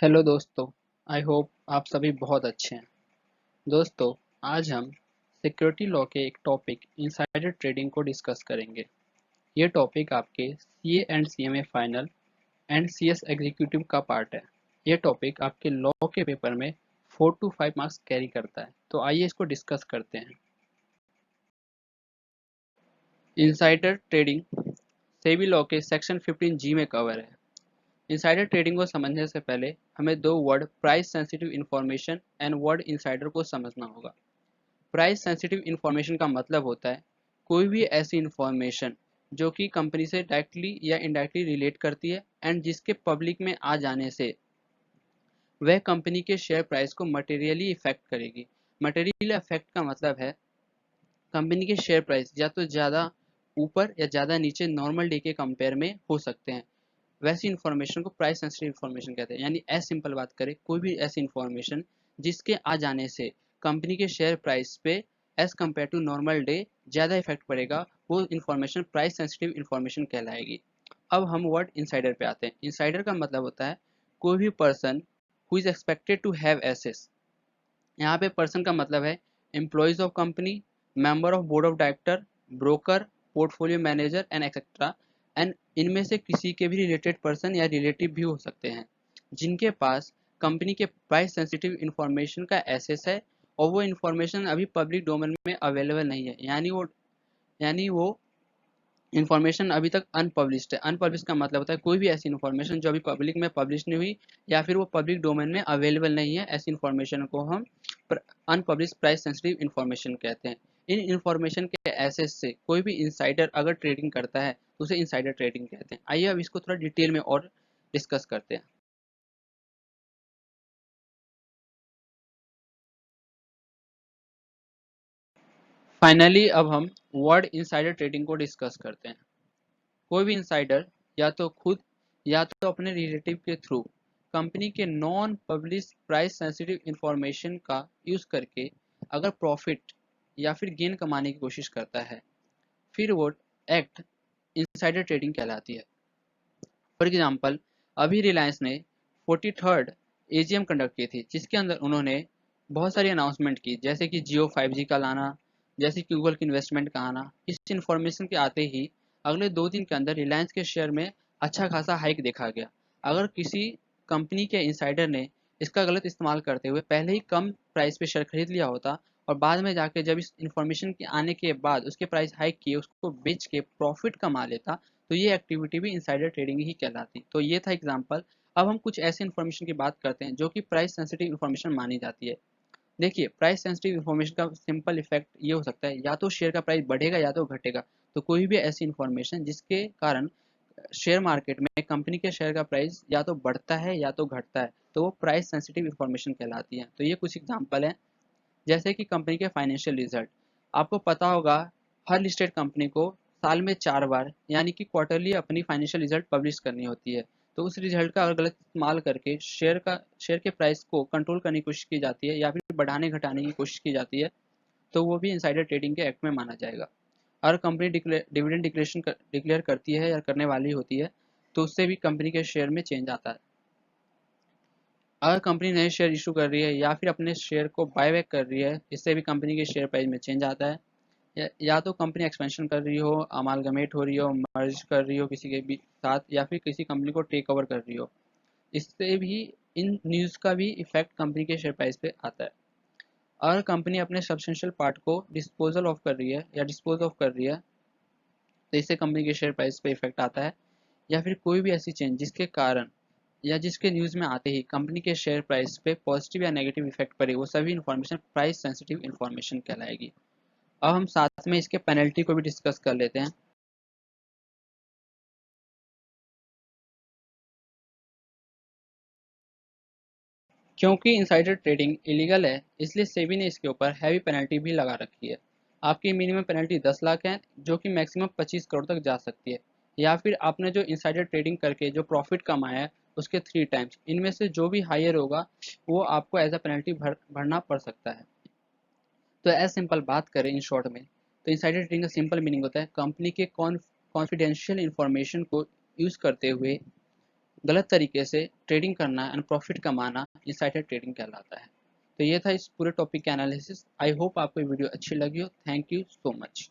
Hello दोस्तों। I hope आप सभी बहुत अच्छे हैं। दोस्तों, आज हम सिक्योरिटी लॉ के एक टॉपिक इनसाइडर ट्रेडिंग को डिस्कस करेंगे। ये टॉपिक आपके CA and CMA final and CS executive का पार्ट है। ये टॉपिक आपके लॉ के पेपर में 4 to 5 मार्क्स कैरी करता है। तो आइए इसको डिस्कस करते हैं। इनसाइडर ट्रेडिंग सेबी लॉ के सेक्शन 15G में कवर है। इनसाइडर ट्रेडिंग को समझने से पहले हमें दो word price sensitive information and word insider को समझना होगा। प्राइस सेंसिटिव इंफॉर्मेशन का मतलब होता है कोई भी ऐसी इंफॉर्मेशन जो कि कंपनी से डायरेक्टली या इनडायरेक्टली रिलेट करती है एंड जिसके पब्लिक में आ जाने से वह कंपनी के शेयर प्राइस को मटेरियली इफेक्ट करेगी। मटेरियल इफेक्ट का मतलब है कंपनी के शेयर प्राइस या तो ज़्यादा ऊपर या ज़्यादा नीचे नॉर्मल डे के कंपेयर में हो सकते हैं। वैसी इंफॉर्मेशन को प्राइस सेंसिटिव इंफॉर्मेशन कहते हैं। यानी एज सिंपल बात करें, कोई भी ऐसी इंफॉर्मेशन जिसके आ जाने से कंपनी के शेयर प्राइस पे as compared to normal day ज़्यादा इफेक्ट पड़ेगा, वो इंफॉर्मेशन प्राइस सेंसिटिव इंफॉर्मेशन कहलाएगी। अब हम वर्ड इंसाइडर पे आते हैं। इंसाइडर का मतलब होता है कोई भी person who is expected to have access. यहाँ पे पर्सन का मतलब है employees of company, member of board of director, broker, portfolio manager and etcetera. And इनमें से किसी के भी रिलेटेड पर्सन या रिलेटिव भी हो सकते हैं जिनके पास कंपनी के प्राइस सेंसिटिव इंफॉर्मेशन का एसेस है और वो इंफॉर्मेशन अभी पब्लिक डोमेन में अवेलेबल नहीं है। यानी वो इन्फॉर्मेशन अभी तक अनपब्लिश्ड है। अनपब्लिश्ड का मतलब होता है कोई भी ऐसी इन्फॉर्मेशन जो अभी पब्लिक में पब्लिश नहीं हुई या फिर वो पब्लिक डोमेन में अवेलेबल नहीं है। ऐसी इन्फॉर्मेशन को हम अनपब्लिश्ड प्राइस सेंसिटिव इन्फॉर्मेशन कहते हैं। इन इन्फॉर्मेशन के एसेस से कोई भी इंसाइडर अगर ट्रेडिंग करता है तो उसे इंसाइडर ट्रेडिंग कहते हैं। आइए अब इसको थोड़ा डिटेल में और डिस्कस करते हैं। फाइनली अब हम वर्ड इंसाइडर ट्रेडिंग को डिस्कस करते हैं। कोई भी इंसाइडर या तो खुद या तो अपने रिलेटिव के थ्रू कंपनी के non publish price sensitive information का यूज करके अगर प्रॉफिट या फिर गेन कमाने की कोशिश करता है, फिर वो एक्ट इंसाइडर ट्रेडिंग कहलाती है। फॉर एग्जाम्पल, अभी रिलायंस ने 43rd एजीएम कंडक्ट की थी जिसके अंदर उन्होंने बहुत सारी अनाउंसमेंट की, जैसे कि जियो 5G का लाना, जैसे कि गूगल की इन्वेस्टमेंट का आना। इस इन्फॉर्मेशन के आते ही अगले 2 दिन के अंदर रिलायंस के शेयर में अच्छा खासा हाइक देखा गया। अगर किसी कंपनी के इंसाइडर ने इसका गलत इस्तेमाल करते हुए पहले ही कम प्राइस पे शेयर खरीद लिया होता और बाद में जाके जब इस इन्फॉर्मेशन के आने के बाद उसके प्राइस हाइक किए उसको बेच के प्रॉफिट कमा लेता, तो ये एक्टिविटी भी इंसाइडर ट्रेडिंग ही कहलाती। तो ये था एग्जांपल। अब हम कुछ ऐसे इन्फॉर्मेशन की बात करते हैं जो कि प्राइस सेंसिटिव इन्फॉर्मेशन मानी जाती है। देखिए, प्राइस सेंसिटिव इन्फॉर्मेशन का सिंपल इफेक्ट ये हो सकता है या तो शेयर का प्राइस बढ़ेगा या तो घटेगा। तो कोई भी ऐसी इन्फॉर्मेशन जिसके कारण शेयर मार्केट में कंपनी के शेयर का प्राइस या तो बढ़ता है या तो घटता है, तो वो प्राइस सेंसिटिव इन्फॉर्मेशन कहलाती है। तो ये कुछ एग्जांपल हैं, जैसे कि कंपनी के फाइनेंशियल रिजल्ट। आपको पता होगा हर लिस्टेड कंपनी को साल में 4 बार यानी कि क्वार्टरली अपनी फाइनेंशियल रिजल्ट पब्लिश करनी होती है। तो उस रिजल्ट का अगर गलत इस्तेमाल करके शेयर के प्राइस को कंट्रोल करने की कोशिश की जाती है या फिर बढ़ाने घटाने की कोशिश की जाती है, तो वो भी इंसाइडर ट्रेडिंग के एक्ट में माना जाएगा। अगर कंपनी डिविडेंड डिक्लेयर करती है या करने वाली होती है तो उससे भी कंपनी के शेयर में चेंज आता है। अगर कंपनी नए शेयर इशू कर रही है या फिर अपने शेयर को बायबैक कर रही है, इससे भी कंपनी के शेयर प्राइस में चेंज आता है। या तो कंपनी एक्सपेंशन कर रही हो, अमालगमेट हो रही हो, मर्ज कर रही हो किसी के भी साथ, या फिर किसी कंपनी को टेक ओवर कर रही हो, इससे भी इन न्यूज़ का भी इफेक्ट कंपनी के शेयर प्राइस पे आता है। अगर कंपनी अपने सब्सटेंशियल पार्ट को डिस्पोजल ऑफ कर रही है या डिस्पोज ऑफ कर रही है, तो इससे कंपनी के शेयर प्राइस पे इफेक्ट आता है। या फिर कोई भी ऐसी चेंज जिसके कारण या जिसके न्यूज़ में आते ही कंपनी के शेयर प्राइस पे पॉजिटिव या नेगेटिव इफेक्ट पड़े, वो सभी इन्फॉर्मेशन प्राइस सेंसिटिव इन्फॉर्मेशन कहलाएगी। अब हम साथ में इसके पेनल्टी को भी डिस्कस कर लेते हैं। क्योंकि इनसाइडर ट्रेडिंग इलीगल है, इसलिए सेबी ने इसके ऊपर हैवी पेनल्टी भी लगा रखी है। आपकी मिनिमम पेनल्टी 10 लाख है जो कि मैक्सिमम 25 करोड़ तक जा सकती है। या फिर आपने जो इनसाइडर ट्रेडिंग करके जो प्रॉफिट कमाया है उसके 3 टाइम्स, इनमें से जो भी हायर होगा वो आपको एज अ पेनल्टी भरना पड़ सकता है। तो एज सिंपल बात करें इन शॉर्ट में, तो इनसाइडर ट्रेडिंग का सिंपल मीनिंग होता है कंपनी के कॉन्फिडेंशियल इंफॉर्मेशन को यूज़ करते हुए गलत तरीके से ट्रेडिंग करना एंड प्रॉफिट कमाना इनसाइडर ट्रेडिंग कहलाता है। तो ये था इस पूरे टॉपिक का एनालिसिस। आई होप आपको वीडियो अच्छी लगी हो। Thank you so much.